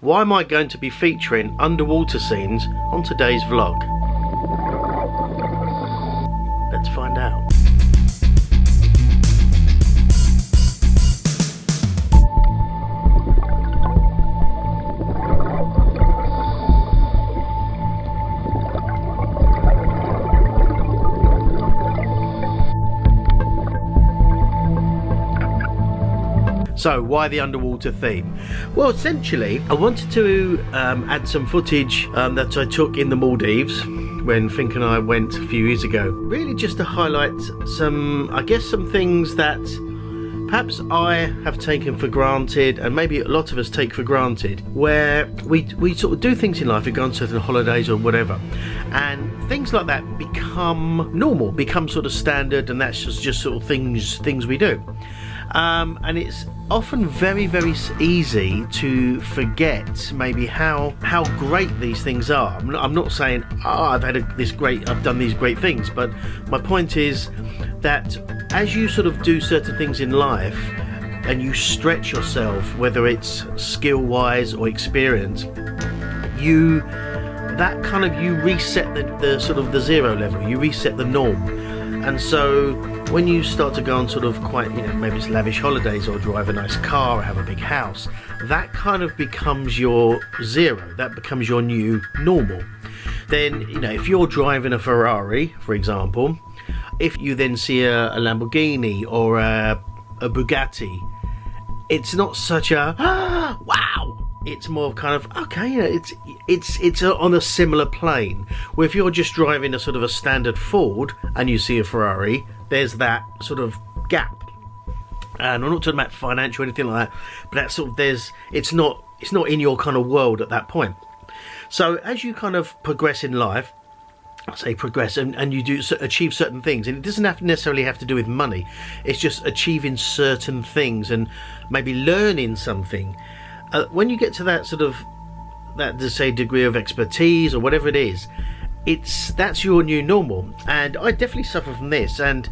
why am I going to be featuring underwater scenes on today's vlog? Let's find out. So why the underwater theme? Well, essentially I wanted to add some footage that I took in the Maldives when Fink and I went a few years ago, really just to highlight some, I guess, some things that perhaps I have taken for granted, and maybe a lot of us take for granted, where we sort of do things in life, we go on certain holidays or whatever, and things like that become normal, become sort of standard, and that's just sort of things we do. And it's often very, very easy to forget maybe how great these things are. I'm not saying, oh, I've done these great things, but my point is that as you sort of do certain things in life and you stretch yourself, whether it's skill-wise or experience, you reset the sort of the zero level, you reset the norm. And so when you start to go on sort of quite, maybe it's lavish holidays or drive a nice car or have a big house, that kind of becomes your zero, that becomes your new normal. Then, if you're driving a Ferrari, for example, if you then see a Lamborghini or a Bugatti, it's not such a, wow! It's more kind of, okay, it's on a similar plane. Where if you're just driving a sort of a standard Ford and you see a Ferrari, there's that sort of gap. And I'm not talking about financial or anything like that, but that sort of it's not in your kind of world at that point. So as you kind of progress in life, I say progress, and you do achieve certain things, and it doesn't necessarily have to do with money. It's just achieving certain things and maybe learning something. When you get to that sort of degree of expertise or whatever it is, that's your new normal. And I definitely suffer from this, and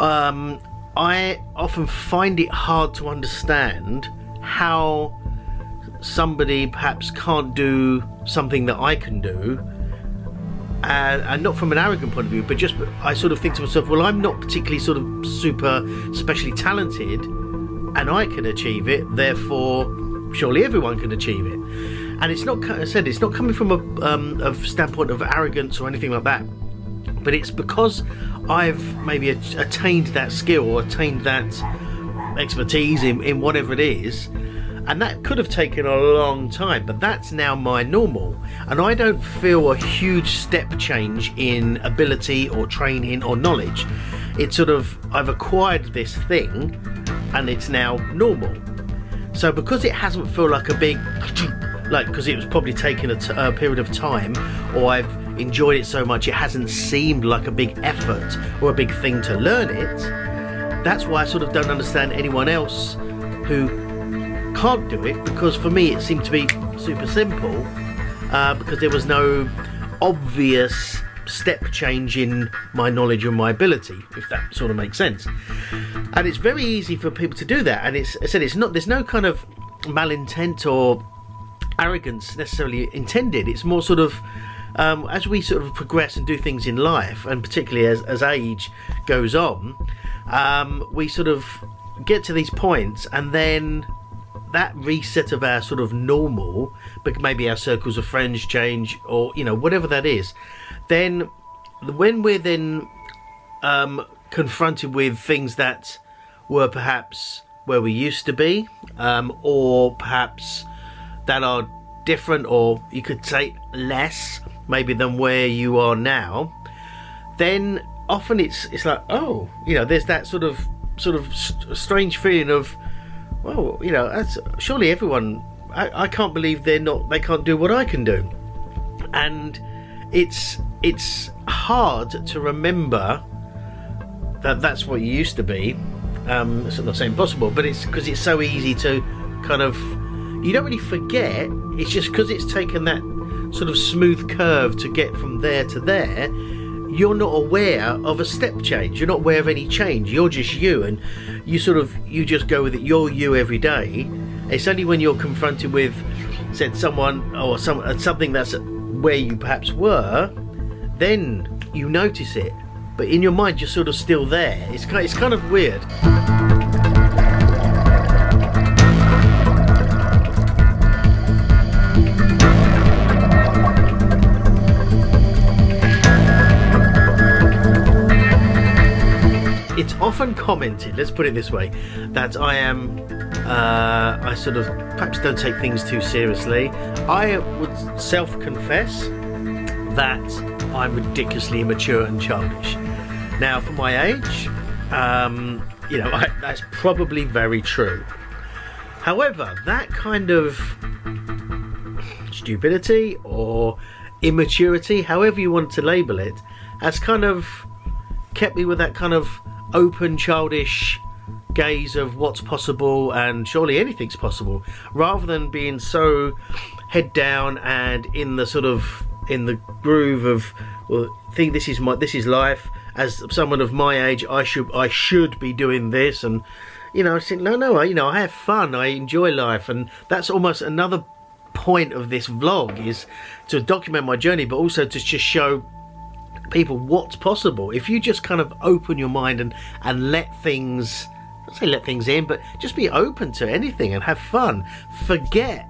I often find it hard to understand how somebody perhaps can't do something that I can do, and not from an arrogant point of view, but just I sort of think to myself, well, I'm not particularly sort of super specially talented and I can achieve it, therefore surely everyone can achieve it. And it's not, as I said, it's not coming from a standpoint of arrogance or anything like that, but it's because I've maybe attained that skill or attained that expertise in whatever it is, and that could have taken a long time, but that's now my normal, and I don't feel a huge step change in ability or training or knowledge. It's sort of, I've acquired this thing and it's now normal. So because it hasn't felt like a big, because it was probably taking a period of time, or I've enjoyed it so much it hasn't seemed like a big effort or a big thing to learn it, that's why I sort of don't understand anyone else who can't do it, because for me it seemed to be super simple, because there was no obvious step change in my knowledge and my ability, if that sort of makes sense. And it's very easy for people to do that, and there's no kind of malintent or arrogance necessarily intended. It's more sort of as we sort of progress and do things in life, and particularly as age goes on, we sort of get to these points, and then that reset of our sort of normal, but maybe our circles of friends change, or whatever that is, then when we're then confronted with things that were perhaps where we used to be, or perhaps that are different, or you could say less maybe than where you are now, then often it's like, oh, there's that sort of strange feeling of, well, that's surely everyone, I can't believe they can't do what I can do. And it's hard to remember that that's what you used to be. It's not saying impossible, but it's because it's so easy to kind of, you don't really forget, it's just because it's taken that sort of smooth curve to get from there to there, you're not aware of a step change, you're not aware of any change, you're just you, and you just go with it, you're you every day. It's only when you're confronted with said someone or something that's where you perhaps were, then you notice it, but in your mind you're sort of still there. It's kind of weird. It's often commented, let's put it this way, that I sort of perhaps don't take things too seriously. I would self-confess that I'm ridiculously immature and childish. Now, for my age, that's probably very true. However, that kind of stupidity or immaturity, however you want to label it, has kind of kept me with that kind of open, childish gaze of what's possible, and surely anything's possible, rather than being so head down and in the groove of, well, think this is life. As someone of my age, I should be doing this, and I think no, I have fun, I enjoy life, and that's almost another point of this vlog, is to document my journey, but also to just show people what's possible if you just kind of open your mind and let things, not say let things in, but just be open to anything and have fun. Forget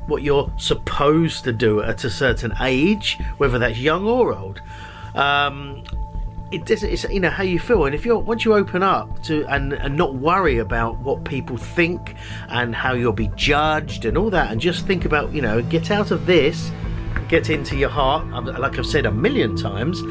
what you're supposed to do at a certain age, whether that's young or old. It's how you feel, and once you open up to and not worry about what people think and how you'll be judged and all that, and just think about, get out of this, get into your heart, like I've said a million times,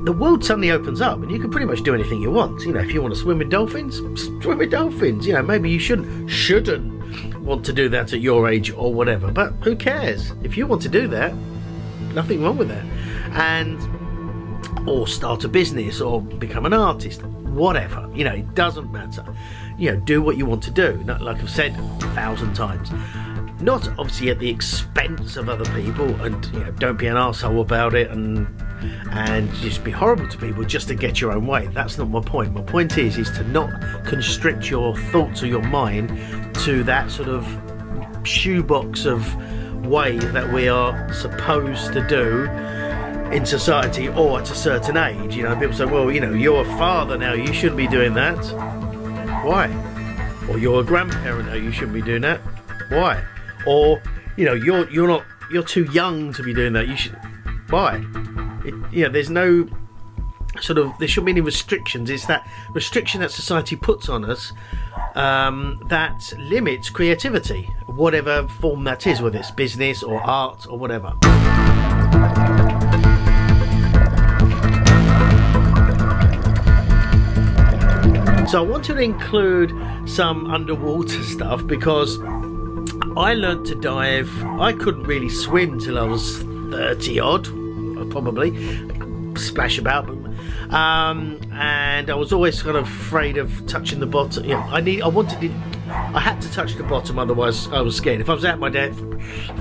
the world suddenly opens up and you can pretty much do anything you want. If you want to swim with dolphins, swim with dolphins. Maybe you shouldn't want to do that at your age or whatever, but who cares? If you want to do that, nothing wrong with that. Or start a business or become an artist, whatever, it doesn't matter. Do what you want to do, like I've said 1,000 times. Not obviously at the expense of other people, and don't be an arsehole about it and just be horrible to people just to get your own way. That's not my point. My point is to not constrict your thoughts or your mind to that sort of shoebox of ways that we are supposed to do in society or at a certain age. People say, well, you're a father now, you shouldn't be doing that. Why? Or you're a grandparent now, you shouldn't be doing that. Why? Or you're too young to be doing that. You should. Why? There's no there shouldn't be any restrictions. It's that restriction that society puts on us that limits creativity, whatever form that is, whether it's business or art or whatever. So I wanted to include some underwater stuff because I learnt to dive. I couldn't really swim till I was 30 odd, probably, splash about, and I was always kind of afraid of touching the bottom. I had to touch the bottom, otherwise I was scared. If I was at my depth,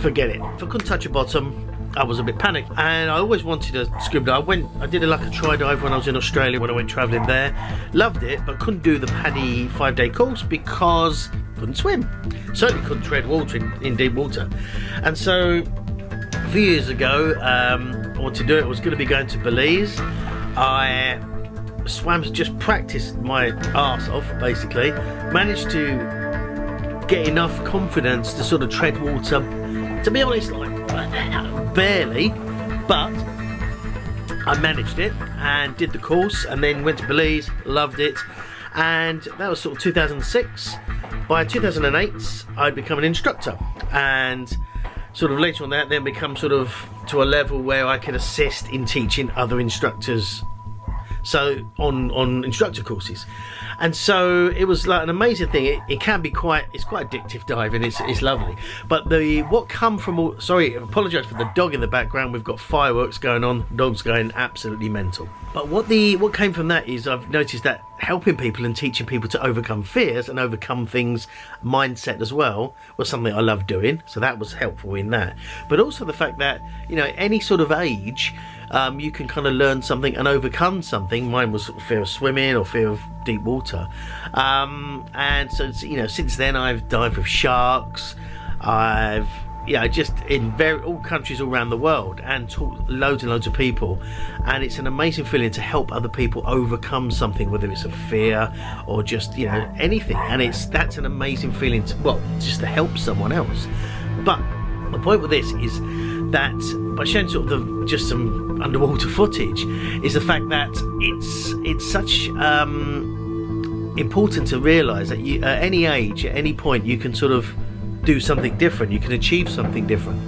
forget it. If I couldn't touch the bottom, I was a bit panicked, and I always wanted to scuba dive. I did a try dive when I was in Australia, when I went travelling there. Loved it, but couldn't do the PADI 5-day course because couldn't swim. Certainly couldn't tread water in deep water. And so a few years ago, I wanted to do it. I was going to be going to Belize. I swam, just practiced my arse off, basically. Managed to get enough confidence to sort of tread water. To be honest, barely, but I managed it and did the course, and then went to Belize, loved it, and that was sort of 2006. By 2008, I'd become an instructor, and sort of later on that, then become sort of to a level where I could assist in teaching other instructors, so on instructor courses. And so it was like an amazing thing. It can be it's quite addictive diving. It's lovely. But what come from sorry, I apologise for the dog in the background. We've got fireworks going on. Dog's going absolutely mental. But what came from that is I've noticed that helping people and teaching people to overcome fears and overcome things, mindset as well, was something I love doing. So that was helpful in that. But also the fact that any sort of age, you can kind of learn something and overcome something. Mine was fear of swimming or fear of deep water, and so since then I've dived with sharks, I've just in all countries all around the world, and taught loads and loads of people, and it's an amazing feeling to help other people overcome something, whether it's a fear or just anything, and that's an amazing feeling just to help someone else. But the point with this is that by showing sort of just some underwater footage is the fact that it's such important to realise that you, at any age, at any point, you can sort of do something different, you can achieve something different.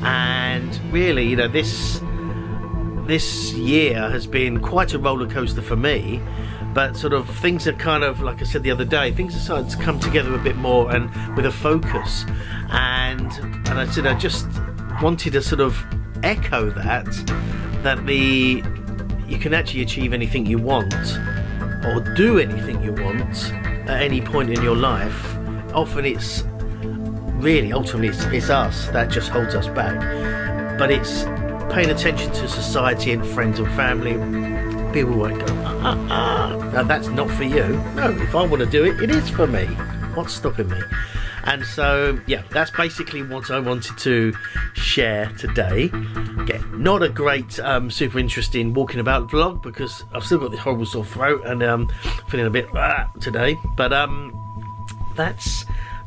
And really, this year has been quite a roller coaster for me, but sort of things are kind of, like I said the other day, things are starting to come together a bit more and with a focus, and I said I just wanted to sort of echo that you can actually achieve anything you want or do anything you want at any point in your life. Often it's ultimately it's us that just holds us back, but it's paying attention to society and friends and family. People won't go, no, that's not for you. No, if I want to do it, it is for me. What's stopping me? And so, that's basically what I wanted to share today. Not a great, super interesting walking about vlog, because I've still got this horrible sore throat and feeling a bit today. But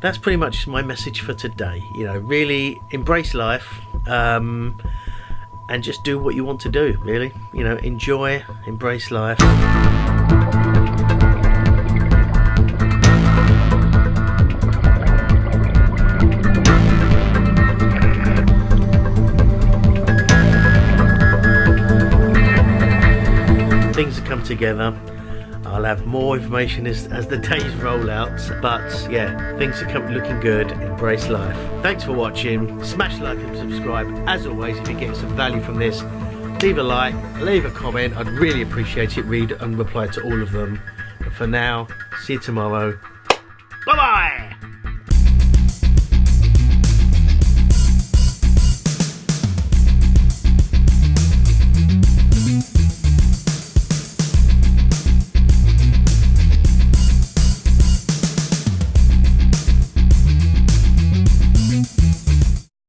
that's pretty much my message for today. Really embrace life, and just do what you want to do. Really, enjoy, embrace life. Things come together. I'll have more information as the days roll out, but things are looking good. Embrace life. Thanks for watching. Smash like and subscribe. As always, if you get some value from this, leave a like, leave a comment. I'd really appreciate it. Read and reply to all of them. But for now, see you tomorrow. Bye bye.